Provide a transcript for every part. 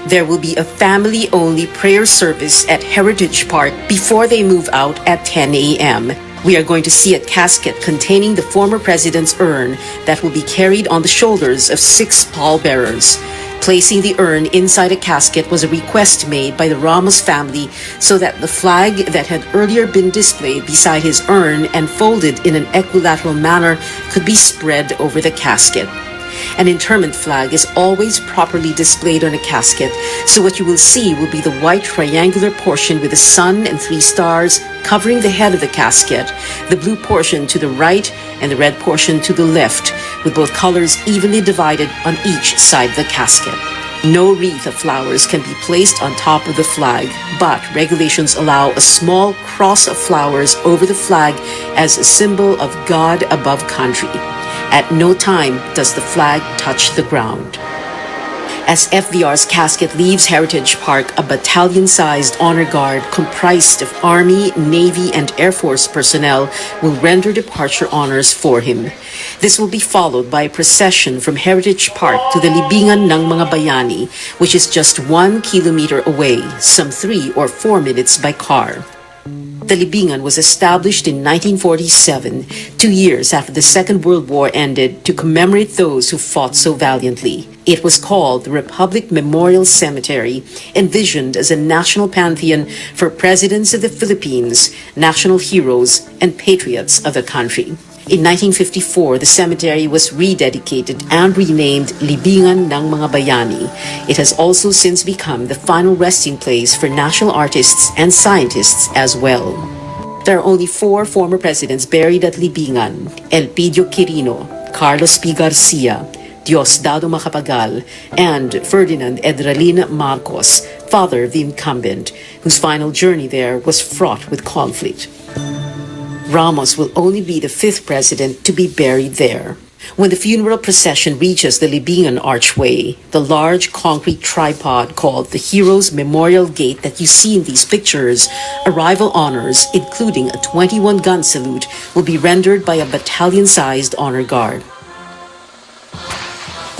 there will be a family-only prayer service at Heritage Park before they move out at 10 a.m. We are going to see a casket containing the former president's urn that will be carried on the shoulders of 6 pallbearers. Placing the urn inside a casket was a request made by the Ramos family so that the flag that had earlier been displayed beside his urn and folded in an equilateral manner could be spread over the casket. An interment flag is always properly displayed on a casket, so what you will see will be the white triangular portion with the sun and 3 stars covering the head of the casket, the blue portion to the right and the red portion to the left, with both colors evenly divided on each side of the casket. No wreath of flowers can be placed on top of the flag, but regulations allow a small cross of flowers over the flag as a symbol of God above country. At no time does the flag touch the ground. As FVR's casket leaves Heritage Park, a battalion-sized honor guard comprised of Army, Navy, and Air Force personnel will render departure honors for him. This will be followed by a procession from Heritage Park to the Libingan ng Mga Bayani, which is just 1 kilometer away, some 3 or 4 minutes by car. The Libingan was established in 1947, 2 years after the Second World War ended, to commemorate those who fought so valiantly. It was called the Republic Memorial Cemetery, envisioned as a national pantheon for presidents of the Philippines, national heroes, and patriots of the country. In 1954, the cemetery was rededicated and renamed Libingan ng Mga Bayani. It has also since become the final resting place for national artists and scientists as well. There are only 4 former presidents buried at Libingan: Elpidio Quirino, Carlos P. Garcia, Diosdado Macapagal, and Ferdinand Edralin Marcos, father of the incumbent, whose final journey there was fraught with conflict. Ramos will only be the 5th president to be buried there. When the funeral procession reaches the Libingan Archway, the large concrete tripod called the Heroes Memorial Gate that you see in these pictures, arrival honors, including a 21-gun salute, will be rendered by a battalion-sized honor guard.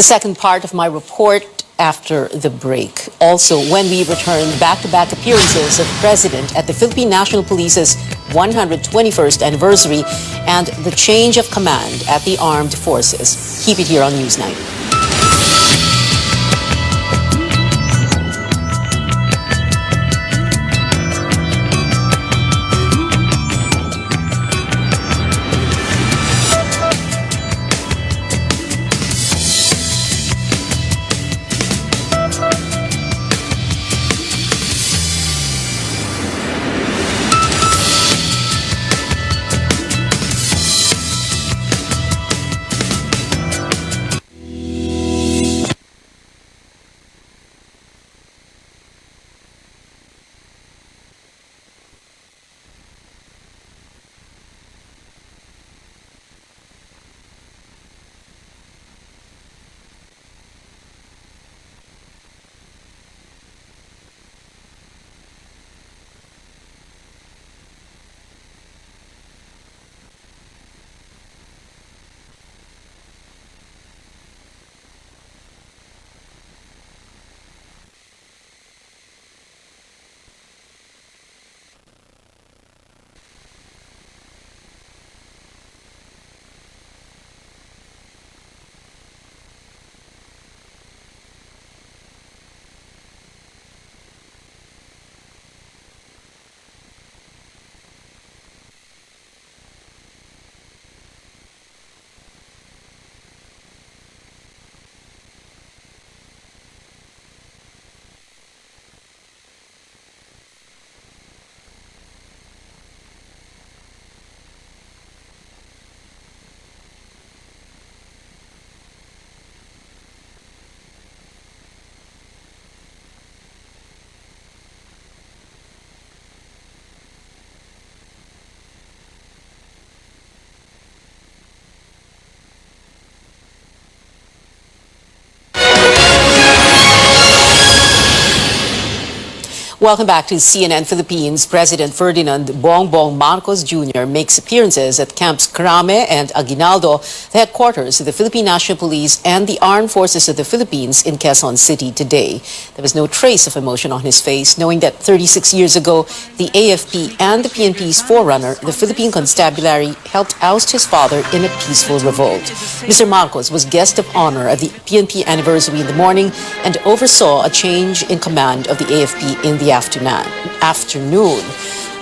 The second part of my report after the break. Also, when we return, back-to-back appearances of the President at the Philippine National Police's 121st anniversary and the change of command at the armed forces. Keep it here on Newsnight. Welcome back to CNN Philippines. President Ferdinand Bongbong Marcos Jr. makes appearances at Camps Crame and Aguinaldo, the headquarters of the Philippine National Police and the Armed Forces of the Philippines in Quezon City today. There was no trace of emotion on his face, knowing that 36 years ago, the AFP and the PNP's forerunner, the Philippine Constabulary, helped oust his father in a peaceful revolt. Mr. Marcos was guest of honor at the PNP anniversary in the morning and oversaw a change in command of the AFP in the afternoon.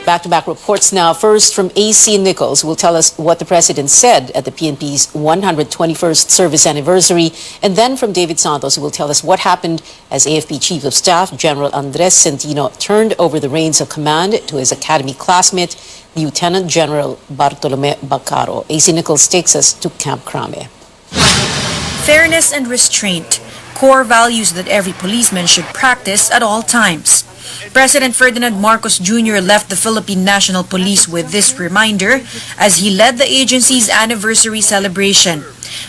Back-to-back reports now. First from AC Nichols, who will tell us what the president said at the PNP's 121st service anniversary, and then from David Santos, who will tell us what happened as AFP Chief of Staff General Andres Centino turned over the reins of command to his academy classmate, Lieutenant General Bartolome Bacaro. AC Nichols takes us to Camp Crame. Fairness and restraint, core values that every policeman should practice at all times. President Ferdinand Marcos Jr. left the Philippine National Police with this reminder as he led the agency's anniversary celebration.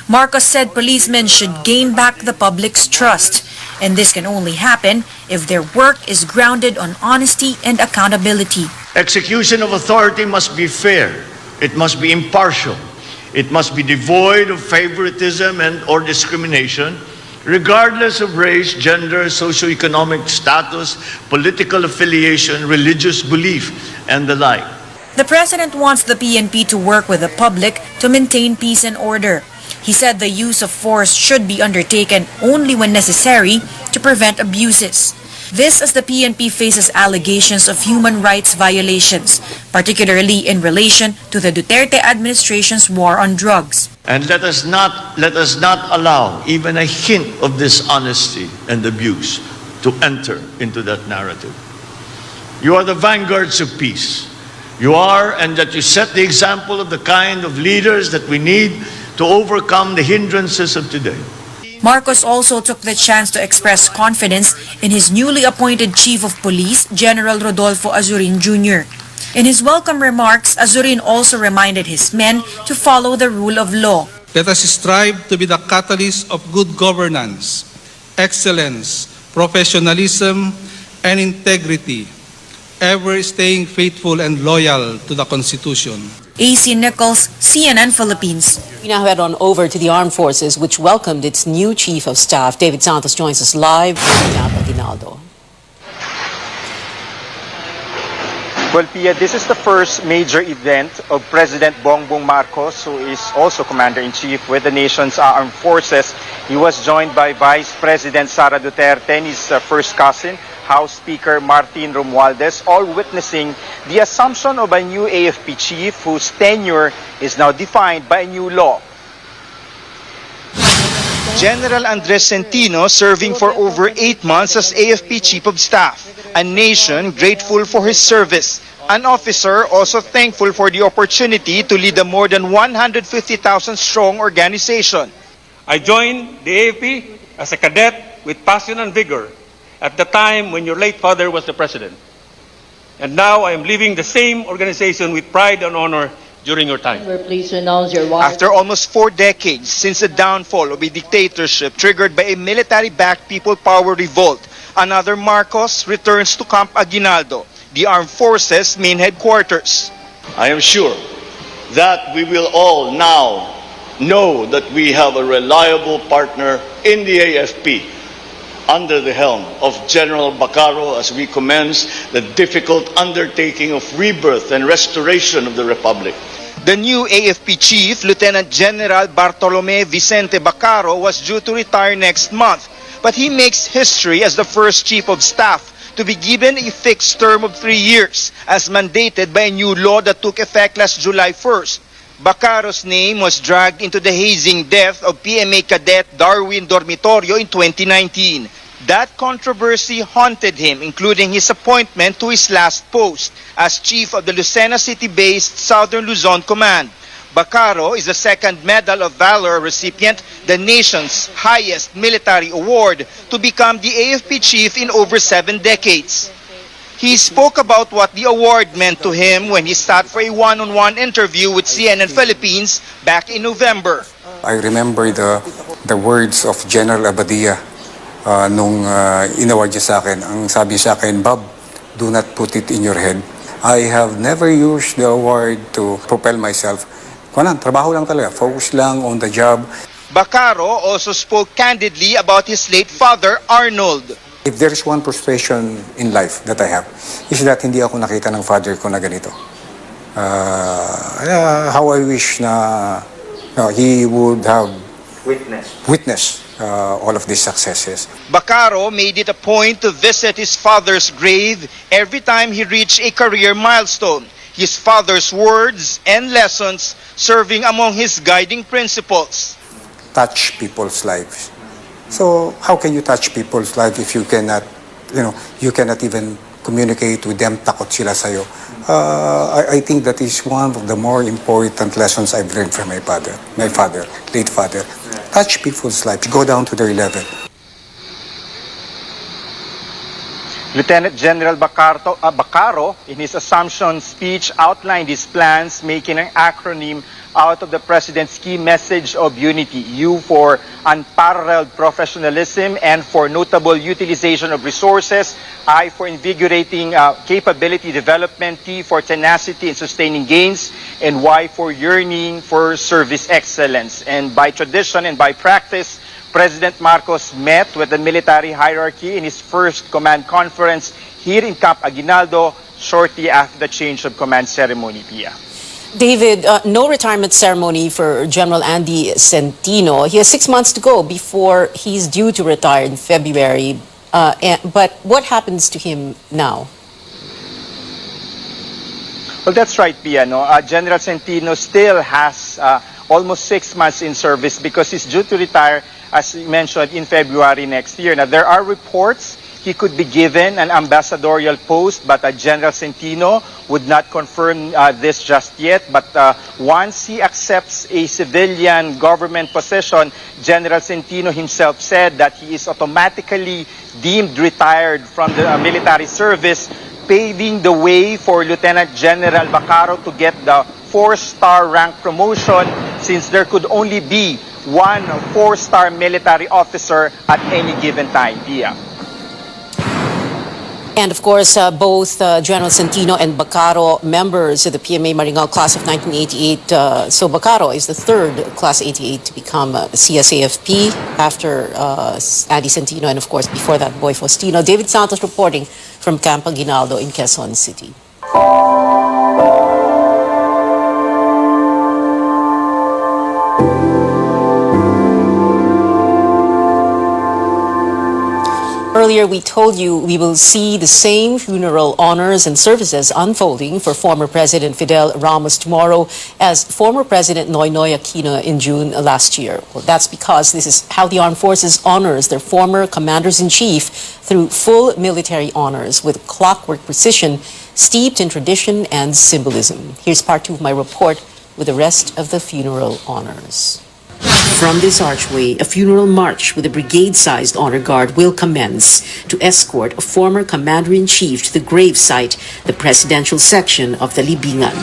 Marcos said policemen should gain back the public's trust, and this can only happen if their work is grounded on honesty and accountability. Execution of authority must be fair. It must be impartial. It must be devoid of favoritism and/or discrimination, regardless of race, gender, socioeconomic status, political affiliation, religious belief, and the like. The president wants the PNP to work with the public to maintain peace and order. He said the use of force should be undertaken only when necessary to prevent abuses. This as the PNP faces allegations of human rights violations, particularly in relation to the Duterte administration's war on drugs. And let us not allow even a hint of dishonesty and abuse to enter into that narrative. You are the vanguards of peace. You are, and that you set the example of the kind of leaders that we need to overcome the hindrances of today. Marcos also took the chance to express confidence in his newly appointed Chief of Police, General Rodolfo Azurin Jr. In his welcome remarks, Azurin also reminded his men to follow the rule of law. Let us strive to be the catalyst of good governance, excellence, professionalism, and integrity, ever staying faithful and loyal to the Constitution. AC Nichols, CNN Philippines. We now head on over to the Armed Forces, which welcomed its new Chief of Staff. David Santos joins us live from Camp Aguinaldo. Well, Pia, this is the first major event of President Bongbong Marcos, who is also Commander-in-Chief with the nation's armed forces. He was joined by Vice President Sara Duterte and his first cousin, House Speaker Martin Romualdez, all witnessing the assumption of a new AFP chief whose tenure is now defined by a new law. General Andres Centino serving for over 8 months as AFP Chief of Staff, a nation grateful for his service, an officer also thankful for the opportunity to lead a more than 150,000 strong organization. I joined the AFP as a cadet with passion and vigor at the time when your late father was the president. And now I am leaving the same organization with pride and honor during your time. Please announce your After almost 4 decades since the downfall of a dictatorship triggered by a military-backed people power revolt, another Marcos returns to Camp Aguinaldo, the armed forces' main headquarters. I am sure that we will all now know that we have a reliable partner in the AFP under the helm of General Bacaro as we commence the difficult undertaking of rebirth and restoration of the Republic. The new AFP chief, Lieutenant General Bartolome Vicente Bacaro, was due to retire next month, but he makes history as the first chief of staff to be given a fixed term of 3 years, as mandated by a new law that took effect last July 1st. Bacaro's name was dragged into the hazing death of PMA Cadet Darwin Dormitorio in 2019. That controversy haunted him, including his appointment to his last post as chief of the Lucena City-based Southern Luzon Command. Bacaro is the second Medal of Valor recipient, the nation's highest military award, to become the AFP chief in over 7 decades. He spoke about what the award meant to him when he sat for a one-on-one interview with CNN Philippines back in November. I remember the words of General Abadia nung inaward niya sa akin. Ang sabi sa akin, Bob, do not put it in your head. I have never used the award to propel myself. Trabaho lang talaga, focus lang on the job. Bacaro also spoke candidly about his late father, Arnold. If there is one frustration in life that I have, is that hindi ako nakita ng father ko na ganito. How I wish na he would have witnessed all of these successes. Bacaro made it a point to visit his father's grave every time he reached a career milestone. His father's words and lessons serving among his guiding principles. Touch people's lives. So how can you touch people's lives if you cannot, you cannot even communicate with them, takot sila sa'yo. I think that is one of the more important lessons I've learned from my father, late father. Touch people's lives, go down to their level. Lieutenant General Bacaro, in his Assumption speech, outlined his plans, making an acronym out of the President's key message of unity. U for unparalleled professionalism and for notable utilization of resources. I for invigorating capability development. T for tenacity in sustaining gains. And Y for yearning for service excellence. And by tradition and by practice, President Marcos met with the military hierarchy in his first command conference here in Camp Aguinaldo shortly after the change of command ceremony, Pia. David, no retirement ceremony for General Andy Centino. He has 6 months to go before he's due to retire in February. But what happens to him now? Well, that's right, Pia. General Centino still has almost 6 months in service because he's due to retire, as you mentioned, in February next year. Now, there are reports he could be given an ambassadorial post, but General Centino would not confirm this just yet. But once he accepts a civilian government position, General Centino himself said that he is automatically deemed retired from the military service, paving the way for Lieutenant General Bacaro to get the 4-star rank promotion, since there could only be one 4-star military officer at any given time. Pia. And of course, both General Centino and Bacaro, members of the PMA Maringal class of 1988. So Bacaro is the third class 88 to become a CSAFP after Andy Centino, and of course before that, Boy Faustino. David Santos reporting from Camp Aguinaldo in Quezon City. Earlier, we told you we will see the same funeral honors and services unfolding for former President Fidel Ramos tomorrow as former President Noynoy Aquino in June last year. Well, that's because this is how the Armed Forces honors their former commanders-in-chief through full military honors with clockwork precision steeped in tradition and symbolism. Here's part 2 of my report with the rest of the funeral honors. From this archway, a funeral march with a brigade-sized honor guard will commence to escort a former commander-in-chief to the grave site, the presidential section of the Libingan.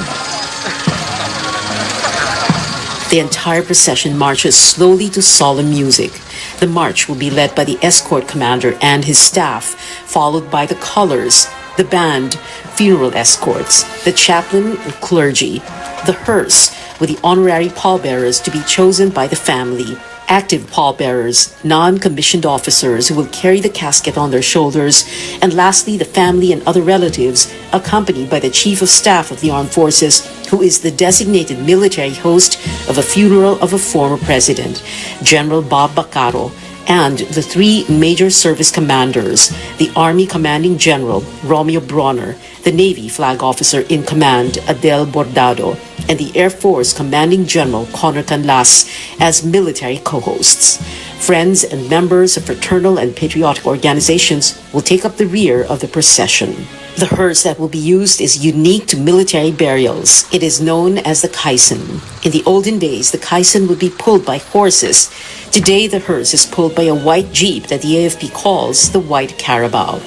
The entire procession marches slowly to solemn music. The march will be led by the escort commander and his staff, followed by the colors, the band, funeral escorts, the chaplain and clergy, the hearse, with the honorary pallbearers to be chosen by the family, active pallbearers, non-commissioned officers who will carry the casket on their shoulders, and lastly, the family and other relatives, accompanied by the Chief of Staff of the Armed Forces, who is the designated military host of a funeral of a former president, General Bob Bacaro, and the 3 major service commanders, the Army Commanding General, Romeo Bronner, the Navy Flag Officer in Command, Adel Bordado, and the Air Force Commanding General, Conor Canlas, as military co-hosts. Friends and members of fraternal and patriotic organizations will take up the rear of the procession. The hearse that will be used is unique to military burials. It is known as the caisson. In the olden days, the caisson would be pulled by horses. Today, the hearse is pulled by a white jeep that the AFP calls the White Carabao.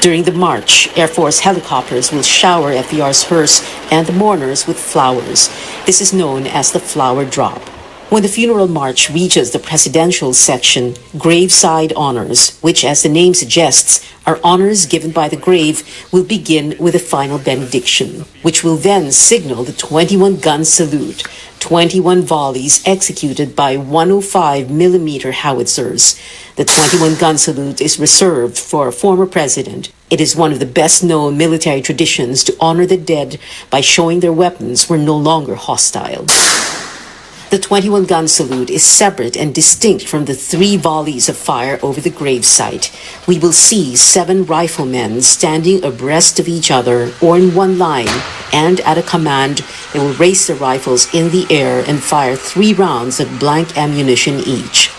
During the march, Air Force helicopters will shower FDR's hearse and the mourners with flowers. This is known as the flower drop. When the funeral march reaches the presidential section, graveside honors, which as the name suggests are honors given by the grave, will begin with a final benediction, which will then signal the 21-gun salute, 21 volleys executed by 105mm howitzers. The 21-gun salute is reserved for a former president. It is one of the best-known military traditions to honor the dead by showing their weapons were no longer hostile. The 21-gun salute is separate and distinct from the 3 volleys of fire over the gravesite. We will see 7 riflemen standing abreast of each other or in one line, and at a command, they will raise their rifles in the air and fire 3 rounds of blank ammunition each.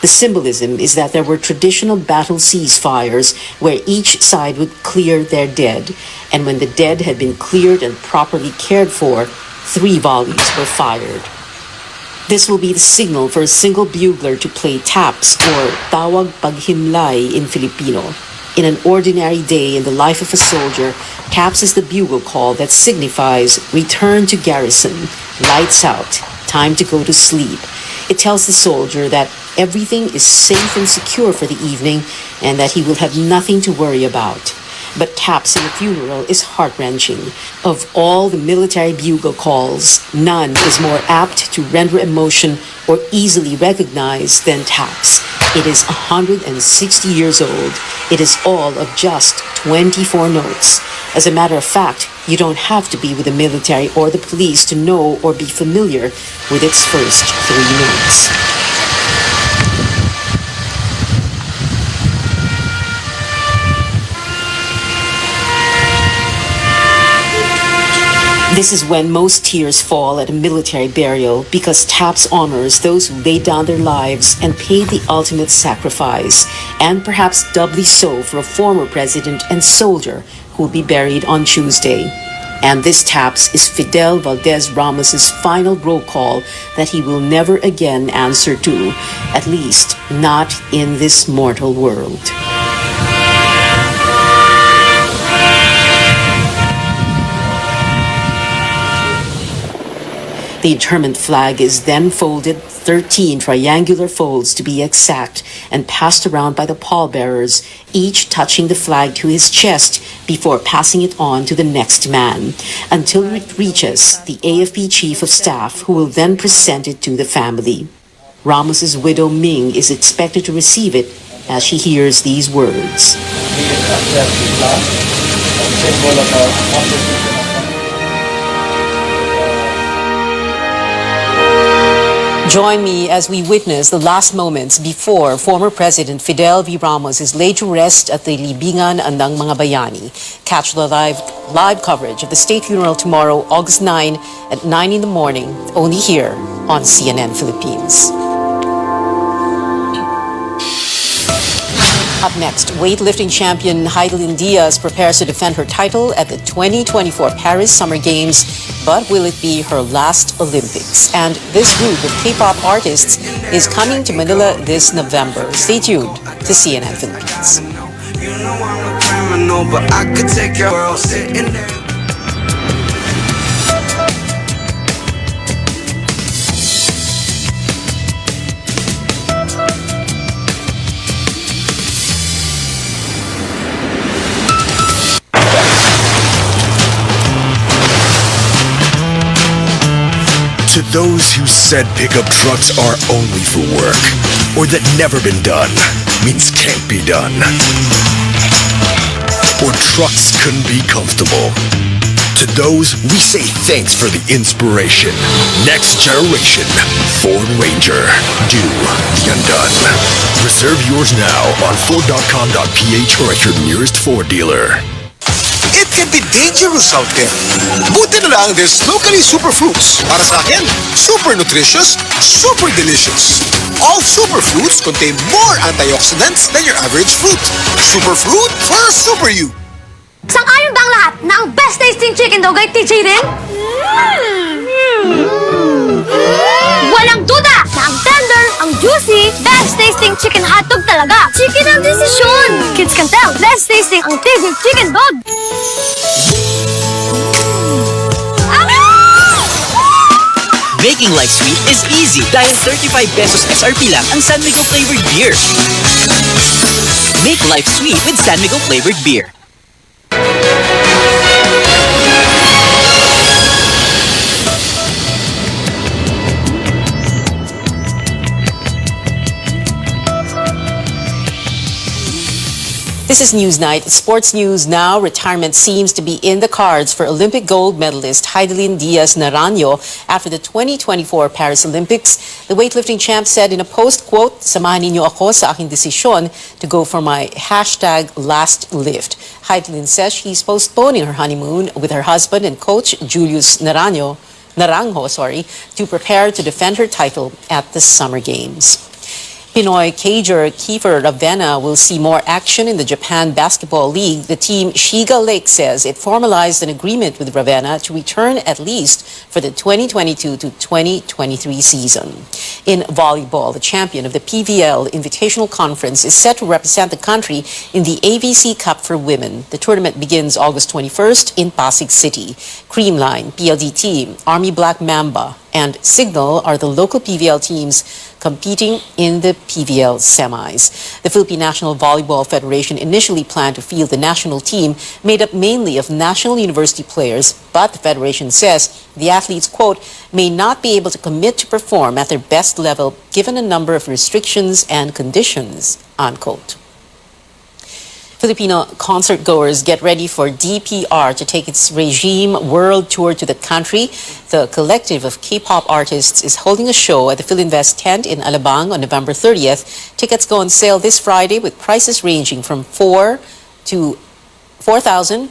The symbolism is that there were traditional battle ceasefires where each side would clear their dead, and when the dead had been cleared and properly cared for, 3 volleys were fired. This will be the signal for a single bugler to play taps, or tawag paghimlay in Filipino. In an ordinary day in the life of a soldier, taps is the bugle call that signifies return to garrison, lights out, time to go to sleep. It tells the soldier that everything is safe and secure for the evening and that he will have nothing to worry about. But taps in a funeral is heart-wrenching. Of all the military bugle calls, none is more apt to render emotion or easily recognized than taps. It is 160 years old. It is all of just 24 notes. As a matter of fact, you don't have to be with the military or the police to know or be familiar with its first 3 notes. This is when most tears fall at a military burial because taps honors those who laid down their lives and paid the ultimate sacrifice, and perhaps doubly so for a former president and soldier who will be buried on Tuesday. And this taps is Fidel Valdez Ramos's final roll call that he will never again answer to, at least not in this mortal world. The interment flag is then folded, 13 triangular folds to be exact, and passed around by the pallbearers, each touching the flag to his chest before passing it on to the next man, until it reaches the AFP Chief of Staff, who will then present it to the family. Ramos's widow Ming is expected to receive it as she hears these words. Join me as we witness the last moments before former President Fidel V. Ramos is laid to rest at the Libingan ng Mga Bayani. Catch the live coverage of the state funeral tomorrow, August 9 at 9 in the morning, only here on CNN Philippines. Up next, weightlifting champion Heidelin Diaz prepares to defend her title at the 2024 Paris Summer Games, but will it be her last Olympics? And this group of K-pop artists is coming to Manila this November. Stay tuned to CNN Philippines. You know I'm a criminal, but I could take your world sitting there. To those who said pickup trucks are only for work, or that never been done means can't be done, or trucks couldn't be comfortable, to those we say thanks for the inspiration. Next generation Ford Ranger. Do the undone. Reserve yours now on Ford.com.ph or at your nearest Ford dealer. It can be dangerous out there. Buti na lang there's locally superfruits. Para sa akin, super nutritious, super delicious. All superfruits contain more antioxidants than your average fruit. Superfruit for super you. Sang-ayon ba ang lahat na ang best tasting chicken dog ay TJ rin? Walang duda na ang tender, ang juicy, best tasting chicken hotdog talaga. Chicken ang desisyon. Kids can tell, best tasting ang TJ chicken dog. Making life sweet is easy dahil 35 pesos SRP lang ang San Miguel flavored beer. Make life sweet with San Miguel flavored beer. This is Newsnight. Sports news now. Retirement seems to be in the cards for Olympic gold medalist Heidelin Diaz Naranjo after the 2024 Paris Olympics. The weightlifting champ said in a post, quote, "Samahan ninyo ako sa aking desisyon to go for my #last lift." Heidelin says she's postponing her honeymoon with her husband and coach Julius Naranjo, to prepare to defend her title at the Summer Games. Pinoy cager Kiefer Ravena will see more action in the Japan Basketball League. The team Shiga Lake says it formalized an agreement with Ravena to return at least for the 2022 to 2023 season. In volleyball, the champion of the PVL Invitational Conference is set to represent the country in the AVC Cup for Women. The tournament begins August 21st in Pasig City. Creamline, PLDT, Army Black Mamba, and Signal are the local PVL teams competing in the PVL semis. The Philippine National Volleyball Federation initially planned to field the national team made up mainly of national university players, but the federation says the athletes, quote, may not be able to commit to perform at their best level given a number of restrictions and conditions, unquote. Filipino concert goers get ready for DPR to take its Regime World Tour to the country. The collective of K-pop artists is holding a show at the Philinvest tent in Alabang on November 30th. Tickets go on sale this Friday with prices ranging from 4,000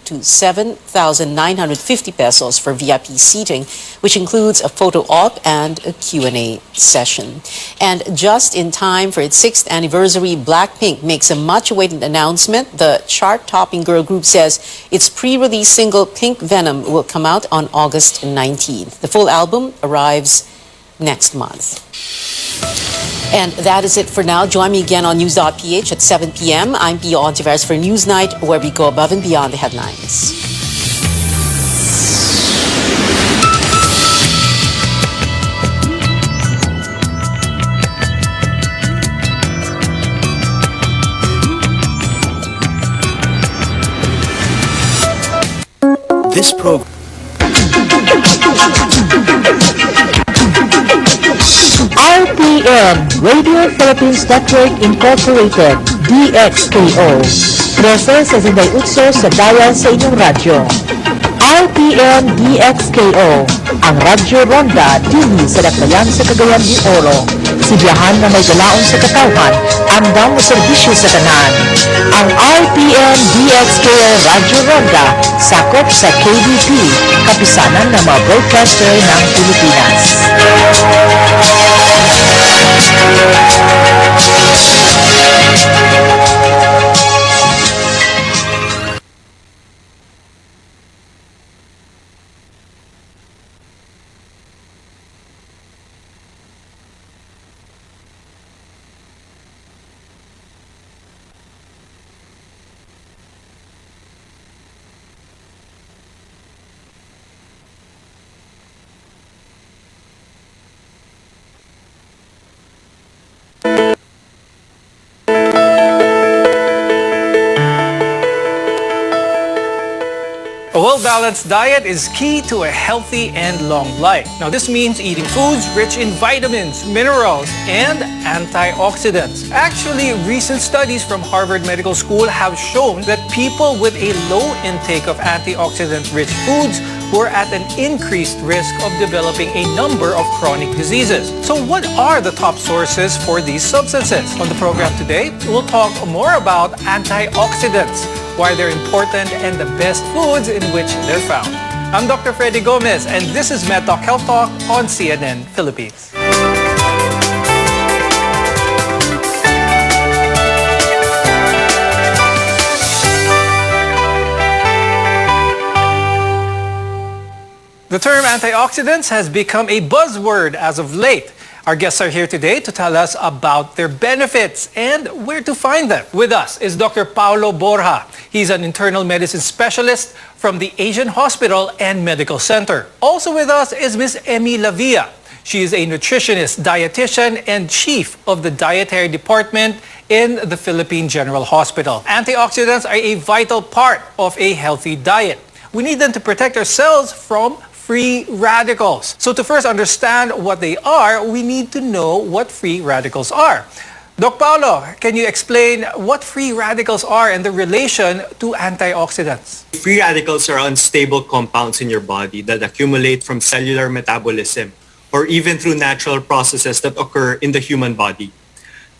to 7,950 pesos for VIP seating, which includes a photo op and a Q&A session. And just in time for its 6th anniversary, Blackpink makes a much-awaited announcement. The chart-topping girl group says its pre-release single Pink Venom will come out on August 19th. The full album arrives next month. And that is it for now. Join me again on News.ph at 7 p.m. I'm Pio Ontiveros for Newsnight, where we go above and beyond the headlines. This program. RPN, Radio Philippines Network Incorporated, DXKO. 13.68 sa dial sa inyong radyo. RPN DXKO, ang Radyo Ronda dili sa Dakbayan sa Cagayan de Oro. Sibiyahan na may galaon sa katawhan, andang mo serbisyo sa tanan. Ang RPN DXKO Radyo Ronda, sakop sa KBP, kapisanan ng mga broadcaster ng Pilipinas. A well-balanced diet is key to a healthy and long life. Now, this means eating foods rich in vitamins, minerals, and antioxidants. Actually, recent studies from Harvard Medical School have shown that people with a low intake of antioxidant-rich foods were at an increased risk of developing a number of chronic diseases. So what are the top sources for these substances? On the program today, we'll talk more about antioxidants, why they're important, and the best foods in which they're found. I'm Dr. Freddy Gomez, and this is MedTalk Health Talk on CNN Philippines. The term antioxidants has become a buzzword as of late. Our guests are here today to tell us about their benefits and where to find them. With us is Dr. Paulo Borja. He's an internal medicine specialist from the Asian Hospital and Medical Center. Also with us is Ms. Emmy Lavia. She is a nutritionist, dietitian, and chief of the dietary department in the Philippine General Hospital. Antioxidants are a vital part of a healthy diet. We need them to protect ourselves from free radicals. So to first understand what they are, we need to know what free radicals are. Doc Paulo, can you explain what free radicals are and the relation to antioxidants? Free radicals are unstable compounds in your body that accumulate from cellular metabolism or even through natural processes that occur in the human body.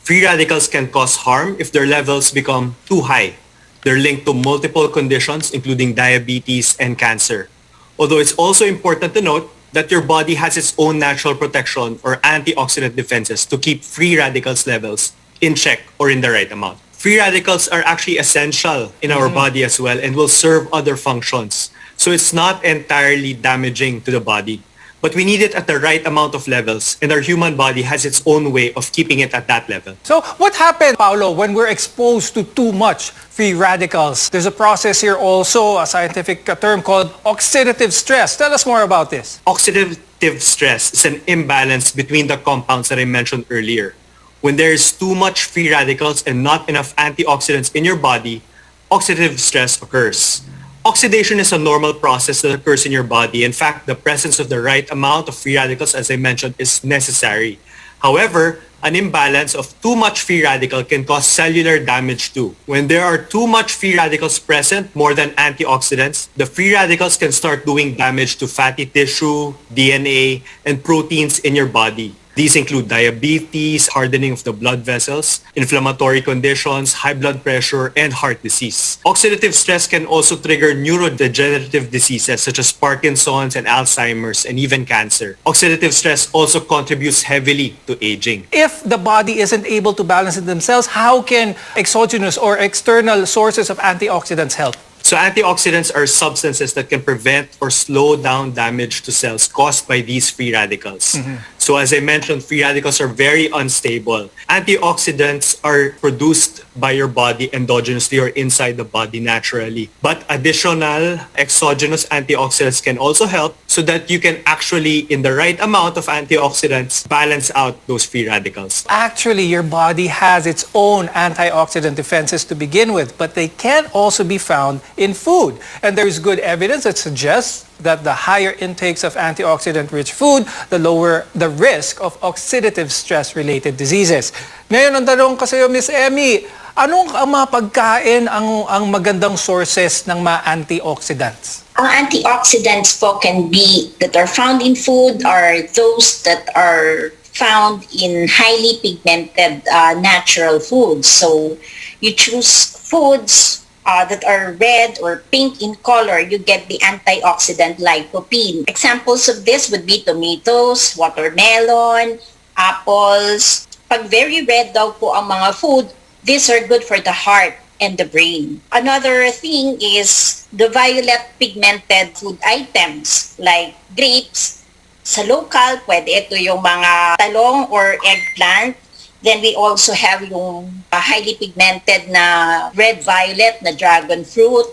Free radicals can cause harm if their levels become too high. They're linked to multiple conditions, including diabetes and cancer. Although it's also important to note that your body has its own natural protection or antioxidant defenses to keep free radicals levels in check or in the right amount. Free radicals are actually essential in our body as well and will serve other functions. So it's not entirely damaging to the body. But we need it at the right amount of levels, and our human body has its own way of keeping it at that level. So what happens, Paulo, when we're exposed to too much free radicals? There's a process here also, a scientific term called oxidative stress. Tell us more about this. Oxidative stress is an imbalance between the compounds that I mentioned earlier. When there is too much free radicals and not enough antioxidants in your body, oxidative stress occurs. Oxidation is a normal process that occurs in your body. In fact, the presence of the right amount of free radicals, as I mentioned, is necessary. However, an imbalance of too much free radical can cause cellular damage too. When there are too much free radicals present, more than antioxidants, the free radicals can start doing damage to fatty tissue, DNA, and proteins in your body. These include diabetes, hardening of the blood vessels, inflammatory conditions, high blood pressure, and heart disease. Oxidative stress can also trigger neurodegenerative diseases such as Parkinson's and Alzheimer's and even cancer. Oxidative stress also contributes heavily to aging. If the body isn't able to balance it themselves, how can exogenous or external sources of antioxidants help? So antioxidants are substances that can prevent or slow down damage to cells caused by these free radicals. So as I mentioned, free radicals are very unstable. Antioxidants are produced by your body endogenously or inside the body naturally. But additional exogenous antioxidants can also help so that you can actually, in the right amount of antioxidants, balance out those free radicals. Actually, your body has its own antioxidant defenses to begin with, but they can also be found in food. And there is good evidence that suggests that the higher intakes of antioxidant-rich food, the lower the risk of oxidative stress-related diseases. Ngayon, ang tanong ko sa iyo, Miss Emmy, anong ang mga pagkain ang magandang sources ng mga antioxidants? Ang antioxidants po can be that are found in food are those that are found in highly pigmented natural foods. So you choose foods that are red or pink in color, you get the antioxidant lycopene. Examples of this would be tomatoes, watermelon, apples. Pag very red daw po ang mga food, these are good for the heart and the brain. Another thing is the violet pigmented food items like grapes. Sa local, pwede ito yung mga talong or eggplant. Then we also have yung highly pigmented na red-violet na dragon fruit.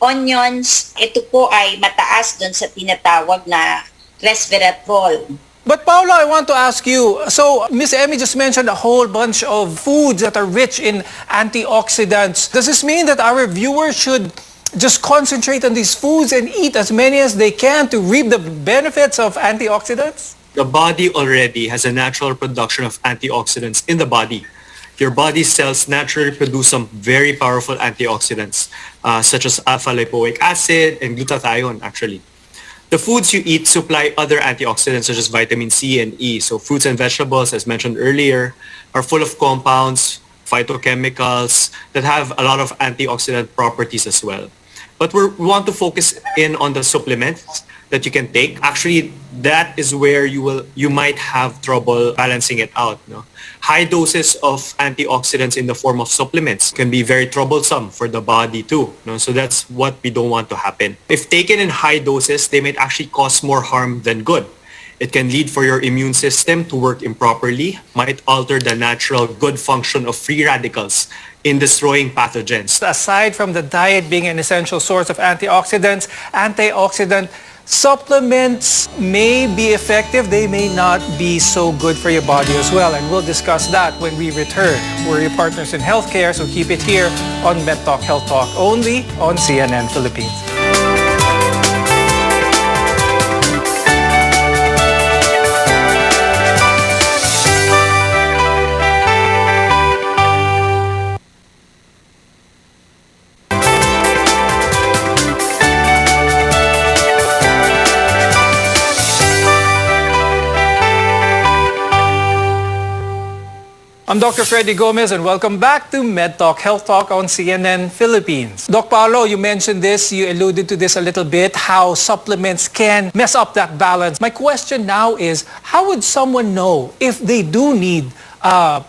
Onions, ito po ay mataas dun sa tinatawag na resveratrol. But Paolo, I want to ask you, so Miss Emmy just mentioned a whole bunch of foods that are rich in antioxidants. Does this mean that our viewers should just concentrate on these foods and eat as many as they can to reap the benefits of antioxidants? The body already has a natural production of antioxidants in the body. Your body cells naturally produce some very powerful antioxidants, such as alpha-lipoic acid and glutathione, actually. The foods you eat supply other antioxidants such as vitamin C and E. So fruits and vegetables, as mentioned earlier, are full of compounds, phytochemicals that have a lot of antioxidant properties as well. But we want to focus in on the supplements that you can take. Actually, that is where you might have trouble balancing it out. No? High doses of antioxidants in the form of supplements can be very troublesome for the body too. No? So that's what we don't want to happen. If taken in high doses, they might actually cause more harm than good. It can lead for your immune system to work improperly, might alter the natural good function of free radicals in destroying pathogens. Aside from the diet being an essential source of antioxidants, antioxidant supplements may be effective, they may not be so good for your body as well. And we'll discuss that when we return. We're your partners in healthcare, so keep it here on MedTalk Health Talk, only on CNN Philippines. I'm Dr. Freddy Gomez and welcome back to MedTalk Health Talk on CNN Philippines. Doc Paolo, you mentioned this, you alluded to this a little bit, how supplements can mess up that balance. My question now is, how would someone know if they do need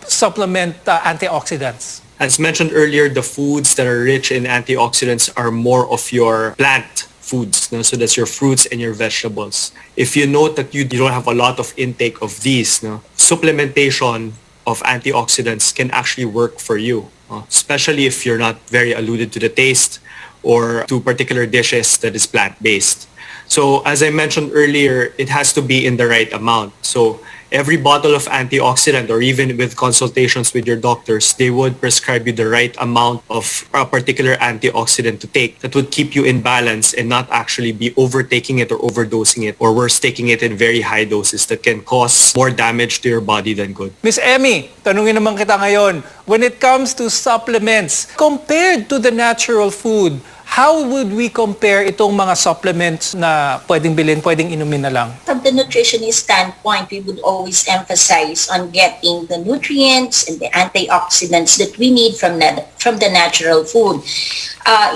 supplement antioxidants? As mentioned earlier, the foods that are rich in antioxidants are more of your plant foods. No? So that's your fruits and your vegetables. If you note that you don't have a lot of intake of these, no? Supplementation of antioxidants can actually work for you, especially if you're not very alluded to the taste or to particular dishes that is plant-based. So as I mentioned earlier, it has to be in the right amount. So every bottle of antioxidant, or even with consultations with your doctors, they would prescribe you the right amount of a particular antioxidant to take that would keep you in balance and not actually be overtaking it or overdosing it, or worse, taking it in very high doses that can cause more damage to your body than good. Miss Emmy, tanungin naman kita ngayon, when it comes to supplements, compared to the natural food, how would we compare itong mga supplements na pwedeng bilhin, pwedeng inumin na lang? From the nutritionist standpoint, we would always emphasize on getting the nutrients and the antioxidants that we need from the natural food.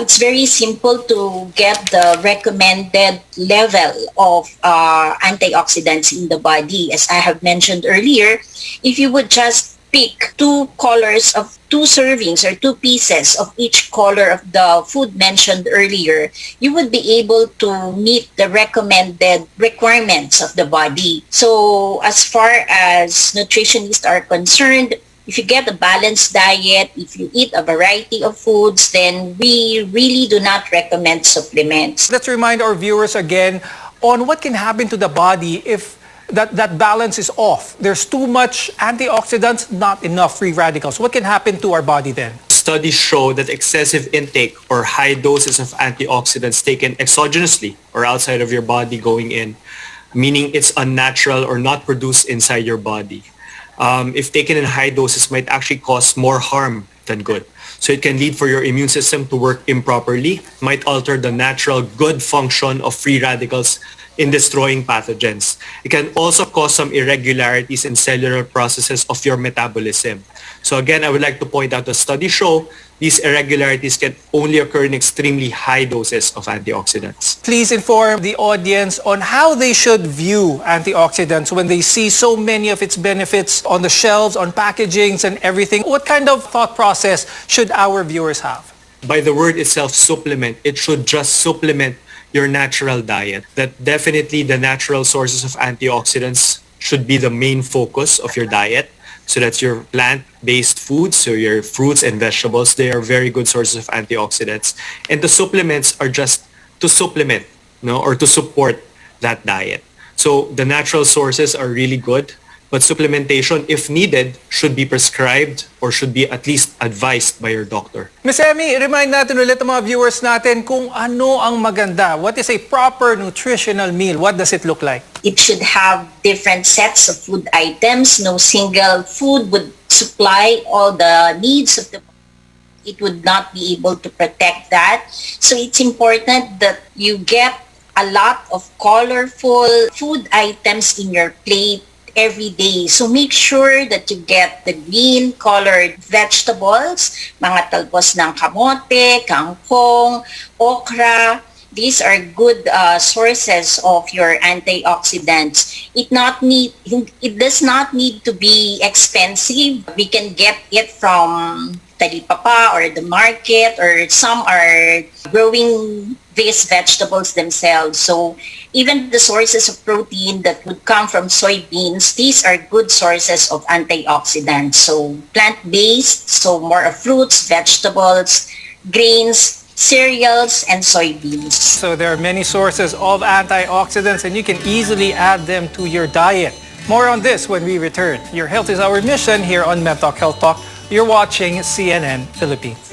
It's very simple to get the recommended level of antioxidants in the body. As I have mentioned earlier, if you would just pick 2 colors of 2 servings or 2 pieces of each color of the food mentioned earlier, you would be able to meet the recommended requirements of the body. So as far as nutritionists are concerned, if you get a balanced diet, if you eat a variety of foods, then we really do not recommend supplements. Let's remind our viewers again on what can happen to the body if that balance is off. There's too much antioxidants, not enough free radicals. What can happen to our body then? Studies show that excessive intake or high doses of antioxidants taken exogenously or outside of your body going in, meaning it's unnatural or not produced inside your body, if taken in high doses, might actually cause more harm than good. So it can lead for your immune system to work improperly, might alter the natural good function of free radicals in destroying pathogens. It can also cause some irregularities in cellular processes of your metabolism. So again, I would like to point out the studies show these irregularities can only occur in extremely high doses of antioxidants. Please inform the audience on how they should view antioxidants when they see so many of its benefits on the shelves, on packagings and everything. What kind of thought process should our viewers have? By the word itself, supplement, it should just supplement your natural diet. That definitely the natural sources of antioxidants should be the main focus of your diet. So that's your plant-based foods, so your fruits and vegetables. They are very good sources of antioxidants. And the supplements are just to supplement, or to support that diet. So the natural sources are really good, but supplementation, if needed, should be prescribed or should be at least advised by your doctor. Ms. Emmy, remind natin ulit ang mga viewers natin kung ano ang maganda. What is a proper nutritional meal? What does it look like? It should have different sets of food items. No single food would supply all the needs of the body. It would not be able to protect that. So it's important that you get a lot of colorful food items in your plate every day. So make sure that you get the green colored vegetables, mga talbos ng kamote, kangkong, okra. These are good sources of your antioxidants. It does not need to be expensive. We can get it from Talipapa or the market, or some are growing these vegetables themselves. So even the sources of protein that would come from soybeans, these are good sources of antioxidants. So plant-based, so more of fruits, vegetables, grains, cereals, and soybeans. So there are many sources of antioxidants and you can easily add them to your diet. More on this when we return. Your health is our mission here on MedTalk Health Talk. You're watching CNN Philippines.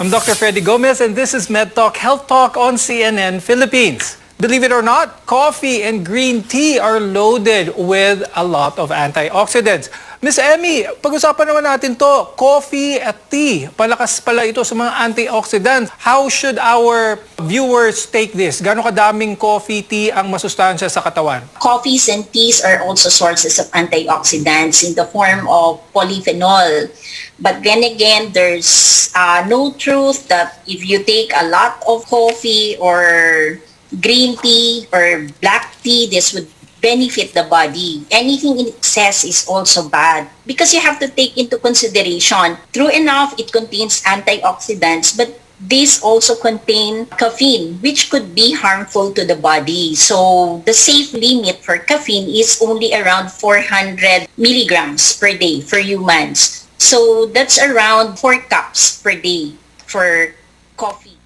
I'm Dr. Freddy Gomez and this is MedTalk Health Talk on CNN Philippines. Believe it or not, coffee and green tea are loaded with a lot of antioxidants. Miss Emmy, pag-usapan naman natin to, coffee at tea. Palakas pala ito sa mga antioxidants. How should our viewers take this? Gano'ng kadaming coffee, tea ang masustansya sa katawan? Coffees and teas are also sources of antioxidants in the form of polyphenol. But then again, there's no truth that if you take a lot of coffee or green tea or black tea, this would benefit the body. Anything in excess is also bad because you have to take into consideration, true enough, it contains antioxidants, but these also contain caffeine, which could be harmful to the body. So the safe limit for caffeine is only around 400 milligrams per day for humans. So that's around 4 cups per day for coffee.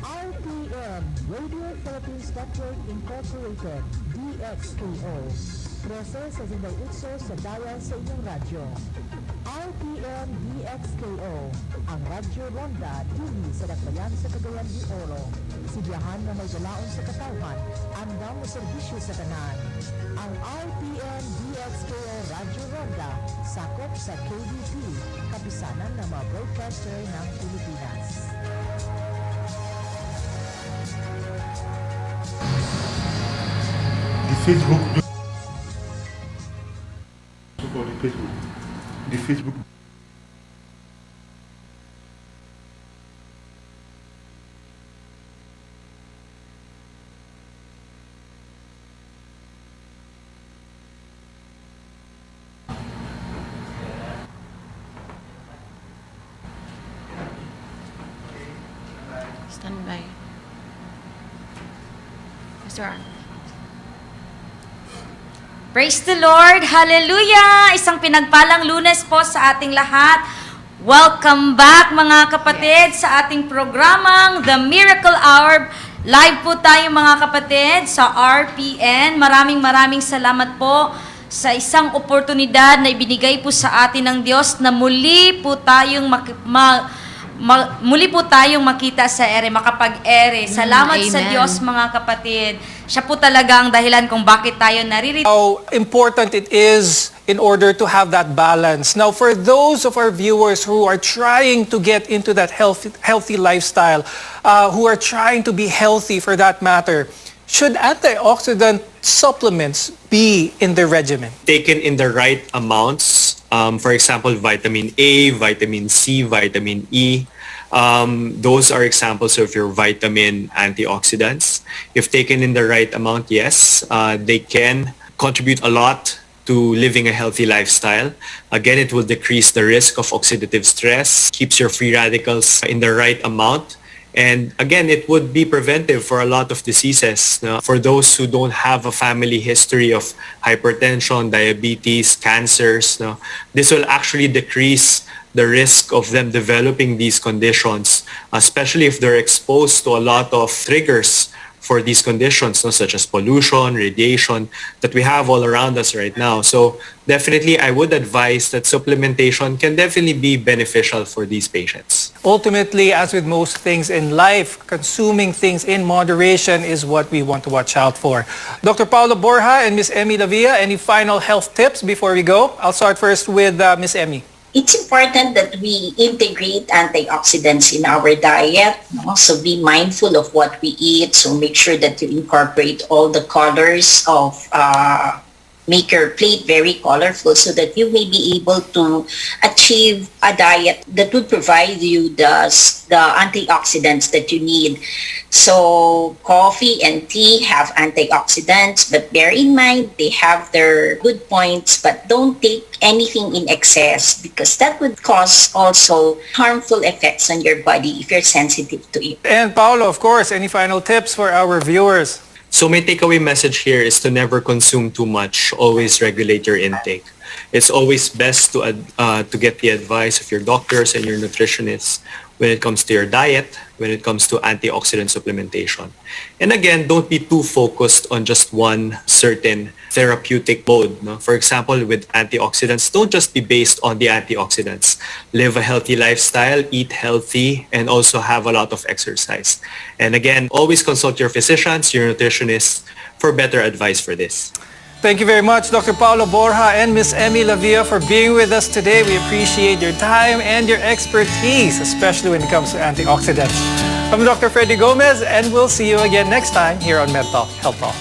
RPN, Radio Philippines Network Incorporated, DXKO. 13 sa Zinday Utso sa dial sa inyong radyo. RPN DXKO, ang Radyo Ronda, dili sa Dakbayan sa Cagayan de Oro. Sibiyahan na may galaon sa katawan, andam na serbisyo sa tanan. Ang RPN DXKO Radyo Ronda, sakop sa KBP, kapisanan ng mga broadcaster ng Pilipinas. The Facebook. Stand by. Mr. Arnold. Praise the Lord! Hallelujah! Isang pinagpalang Lunes po sa ating lahat. Welcome back mga kapatid sa ating programang The Miracle Hour. Live po tayo mga kapatid sa RPN. Maraming salamat po sa isang oportunidad na ibinigay po sa atin ng Diyos na muli po tayong makita sa ere, makapag-ere. Salamat sa Diyos mga kapatid. Siya po talaga ang dahilan kung bakit tayo naririto. How important it is in order to have that balance. Now, for those of our viewers who are trying to get into that healthy lifestyle, who are trying to be healthy for that matter, should antioxidant supplements be in their regimen? Taken in the right amounts, for example, vitamin A, vitamin C, vitamin E, those are examples of your vitamin antioxidants. If taken in the right amount, yes, they can contribute a lot to living a healthy lifestyle. Again, it will decrease the risk of oxidative stress, keeps your free radicals in the right amount. And again, it would be preventive for a lot of diseases. For those who don't have a family history of hypertension, diabetes, cancers, this will actually decrease the risk of them developing these conditions, especially if they're exposed to a lot of triggers for these conditions, such as pollution, radiation, that we have all around us right now. So definitely, I would advise that supplementation can definitely be beneficial for these patients. Ultimately, as with most things in life, consuming things in moderation is what we want to watch out for. Dr. Paulo Borja and Ms. Emmy Lavia, any final health tips before we go? I'll start first with Ms. Emmy. It's important that we integrate antioxidants in our diet. So be mindful of what we eat. So make sure that you incorporate all the colors of make your plate very colorful so that you may be able to achieve a diet that would provide you the antioxidants that you need. So coffee and tea have antioxidants, but bear in mind they have their good points, but don't take anything in excess because that would cause also harmful effects on your body if you're sensitive to it. And Paolo, of course, any final tips for our viewers? So my takeaway message here is to never consume too much. Always regulate your intake. It's always best to get the advice of your doctors and your nutritionists when it comes to your diet, when it comes to antioxidant supplementation. And again, don't be too focused on just one certain therapeutic mode. No? For example, with antioxidants, don't just be based on the antioxidants. Live a healthy lifestyle, eat healthy, and also have a lot of exercise. And again, always consult your physicians, your nutritionists for better advice for this. Thank you very much, Dr. Paolo Borja and Ms. Emmy Lavia, for being with us today. We appreciate your time and your expertise, especially when it comes to antioxidants. I'm Dr. Freddy Gomez, and we'll see you again next time here on MedTalk Health Talk.